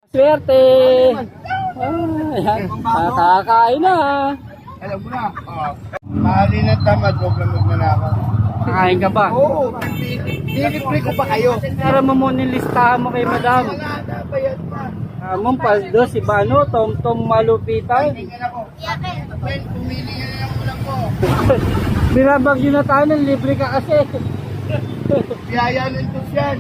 Swerte! Ayan, kakakain na. Alam mo na. Mahalin na tamad, huwag lang magnanakaw. Kakain ka ba? Oo, dilibre ko pa kayo. Para mo muna listahan mo kay madam. Wala na, bayad na. Among Paldo, si Bano, Tom Malupitan. Tingnan ako. Ben, pumili ka na lang ulang ko. Binabagyo na tayo ng libre ka kasi. Biyaya ng tos yan.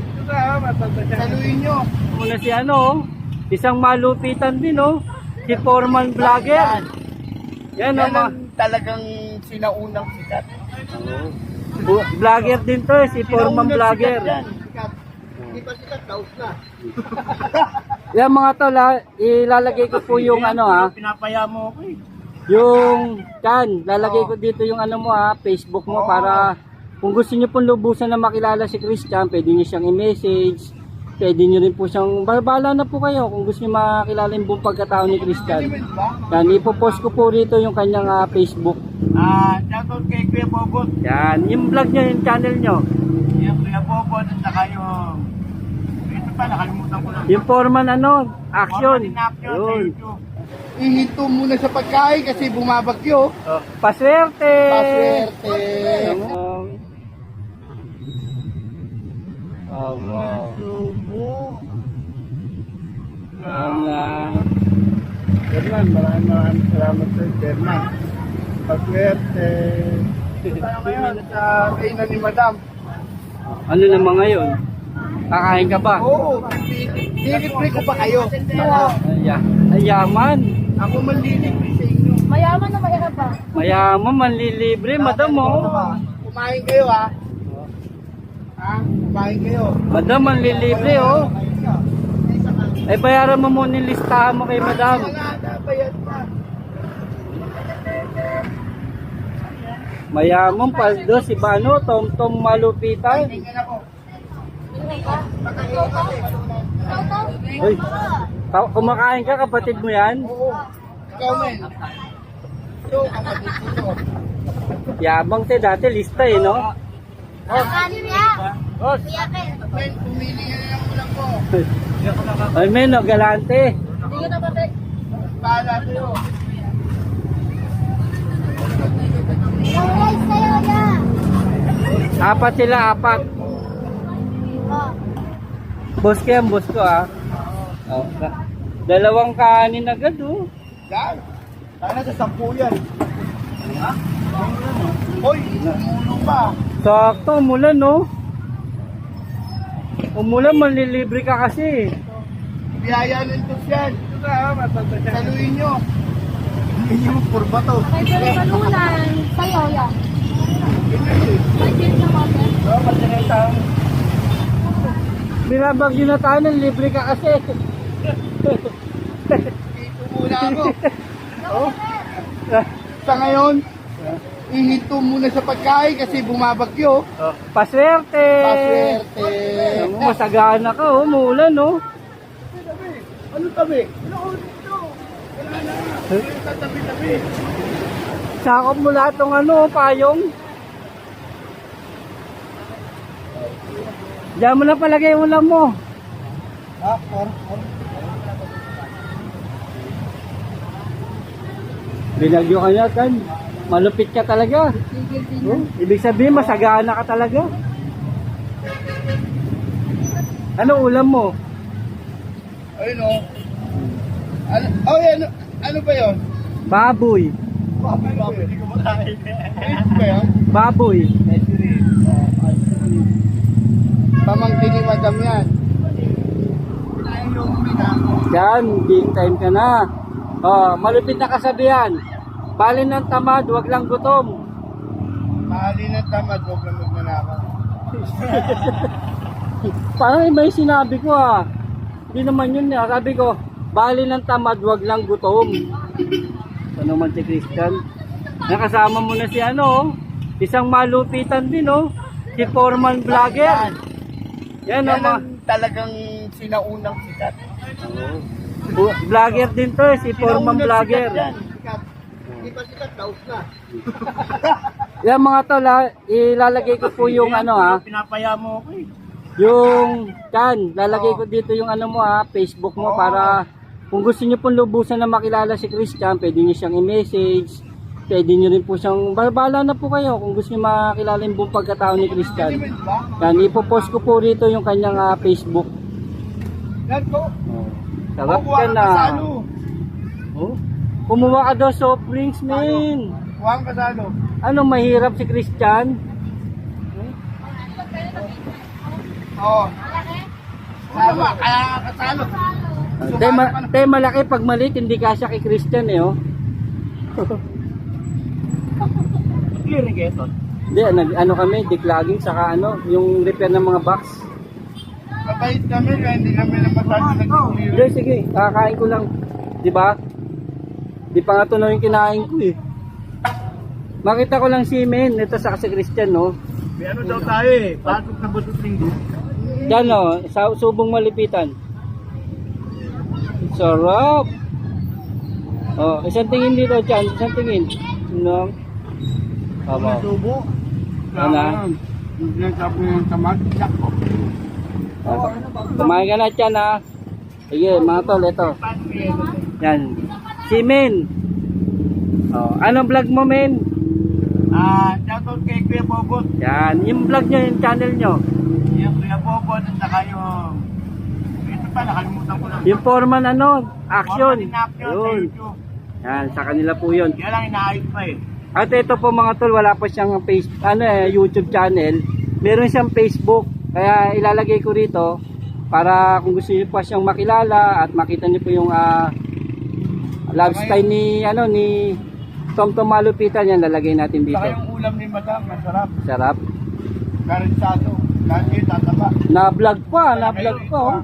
Saluhin nyo. Muna si ano, isang malupitan din oh. Si Foreman Vlogger. Yan Yan oh, ang talagang sinaunang sikat. vlogger din to eh, si Foreman Sinaunang Vlogger. sikat yan. Sikat. Hindi pa sikat, daos na. Yan mga tol ha, ilalagay ko po yung ano ha, Pinapaya mo ako eh. yung lalagay ko dito yung ano mo ha, Facebook mo para kung gusto niyo pong lubusan na makilala si Christian, pwede niyo siyang i-message, pwede niyo rin po siyang, bala na po kayo kung gusto niyo makilala yung buong pagkatao ni Christian. Yan, ipopost ko po rito yung kanyang Facebook. Shoutout kay Kuya Bobot. Yan, yung vlog niya, yung channel niyo. Yung Kuya Bobot at saka yung... Ito pa, nakalimutan ko lang. Yung Foreman ano, action. Foreman in action sa Yun. YouTube. Ihinto muna sa pagkain kasi bumabagyo. Oh, paswerte! Paswerte! Berman, maraming salamat sa Berman. Paswerte! Tayo ngayon sa kainan ni Madam. Ano naman ngayon? Kakain ka ba? Oo, dilibre ko pa kayo. Ay, yaman. Ako manlilibre sa inyo. Mayaman na mahirap ba? Mayaman, manlilibre, madam mo. Kumain kayo ha. Ha? Kumain kayo. Madam, manlilibre oh. Ay, bayaran mo muna yung listahan mo kay madam. Wala na, bayad na. Mayaman, Paldo, si Bano, Tom Malupitan. Tingnan ako. Uy, kumakain ka, kapatid mo yan? Oo. Ikaw men. Ito, kapatid dito. Yabang te, dati lista eh, no? Kanin niya. Boss. Men, pumili ka na lang ulang ko. Ay, men, no, galante. Hindi ko na babalik. Bahala sa'yo. Yung rice sa'yo niya. Apat sila, apat. Oh. Boss ko yan, boss ko ah. Oh, dalawang kanin agad oh. Yan. Sana sa 10 yan. Ha? Hoy, umulo pa. Sakto, umulan no? Umulan, manlilibre ka kasi. Biyaya ng tos yan. Saluhin nyo. Hindi nyo magpurba to. May malunan. Sa'yo yan. May din na mami. Oo, masinita. Binabagyo na tayo ng libre ka kasi. Dito muna ako. Oh. Sa ngayon, ihinto muna sa pagkain kasi bumabagyo. Paswerte! Paswerte! Masagana ka oh, umulan no? Ano tabi? Ano dito? Wala na. Sa tabi-tabi. Sakop mo lahat ng ano, payong. Diyan mo na palagay yung ulam mo. Binagyo ka na, kan. Malupit ka talaga. Oh, ibig sabihin, masagana ka talaga. Ano ulam mo? Ayun o. Oh, yan. Ano ba yun? Baboy. Hindi ko makain. Ano ba yun? Baboy. Pamangkin ni Madam yan. Yan, big time ka na. Oh, malupit na kasabihan. Bali ng tamad, wag lang gutom. Mahalin ng tamad, huwag lang magnanakaw. Parang iba yung sinabi ko ah. Hindi naman yun eh. Sabi ko, bali ng tamad, wag lang gutom. Ito naman si Christian. Nakasama mo na si ano, isang malupitan din oh. Si Foreman Vlogger. Yan Yan oh, ang talagang sinaunang sikat. vlogger din to eh, si Foreman Sinaunang Vlogger. sikat yan. Sikat. Hindi pa sikat, daos na. Yan mga tol ha, ilalagay ko po yung ano ha. Pinapaya mo ako eh. Yung lalagay ko dito yung ano mo Facebook mo para kung gusto niyo pong lubusan na makilala si Christian, pwede niyo siyang i-message. Pwede niyo rin po siyang bala na po kayo kung gusto niyo makilala yung buong pagkatao ni Christian. Yan, ipopost ko po rito yung kanyang Facebook. Yan po. Sarap ka na. Oh, kumuha ka daw soft drinks, men. Huwag kasalo. Ano, mahirap si Christian? Oo. Tama, kaya nga kasalo. Te, malaki pag maliit, hindi kasya kay Christian eh, oh. Clear ni Quezon. Hindi, ano kami, declogging, saka ano, yung repair ng mga box. Kapait kami, kaya hindi kami na masyado nag-clear. Hindi, sige, kakain ko lang. Di ba? Di pa nga tuloy yung kinain ko eh. Makita ko lang si Men, ito sa si Christian, no? May ano daw tayo eh, pasok na butot linggo. Yan, no? Sa subong malipitan. Sarap! Oh, isang tingin dito, Chan. Isang tingin. No? Tama. Subo. Ano? Hindi na sabi yung tamad. Sakpo. Kumain ka na, Chan, ha? Sige, mga tol, ito. Yan. Si Men. Oh, anong vlog mo, Men? Shoutout kay Kuya Bobot. Yan. Yung vlog nyo, yung channel nyo. Yung Kuya Bobot at saka yung... Ito pa, nakalimutan ko lang. Yung Foreman, ano? Action. Foreman in Action sa Yun. YouTube. Yan, sa kanila po yun. Kaya lang inaayos pa eh. At ito po mga tol, wala pa siyang YouTube channel. Meron siyang Facebook. Kaya ilalagay ko rito para kung gusto niyo pa siyang makilala at makita niyo po yung lifestyle ni Tom Tom Malupitan, yan lalagay natin dito. Saka yung ulam ni Madam, masarap. Sarap. Karintsado. Lagi tataba. Na-vlog pa. Oh.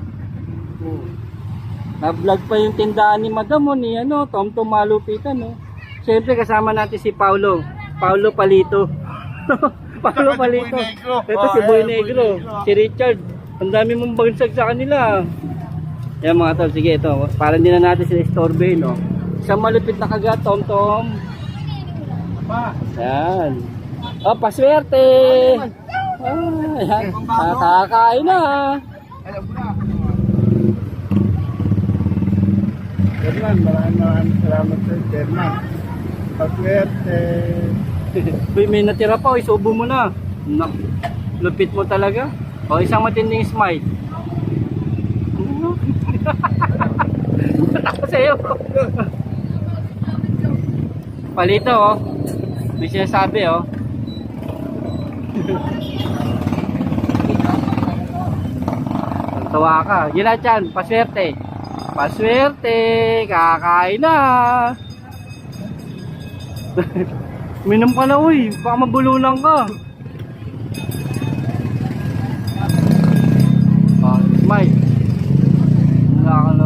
Na-vlog pa yung tindahan ni Madam ni Tom Tom Malupitan, oh. Siyempre kasama natin si Paulo Palito. Paulo Saka si Palito. Boy Negro. Ito si Boy Negro, si Richard. Ang dami mong bagsag sa kanila. Yan mga tol, sige ito. Para hindi na natin sila istorbe, no. Isang malupit na kagat, Tom Tom. Yan. Oh, paswerte. Yan. Nakakain na. Alam mo na. German, maraming salamat sa German. Paswerte. Uy, may natira pa. Isubo mo na. Lupit mo talaga. O, isang matinding smile. Ako sa'yo. Palito, oh. May sinasabi, oh. Tawa ka. Yun na, Chan. Paswerte. Paswerte. Kakain na. Minom ka na, uy. Baka mabulunan ka. Smile. Wala ka na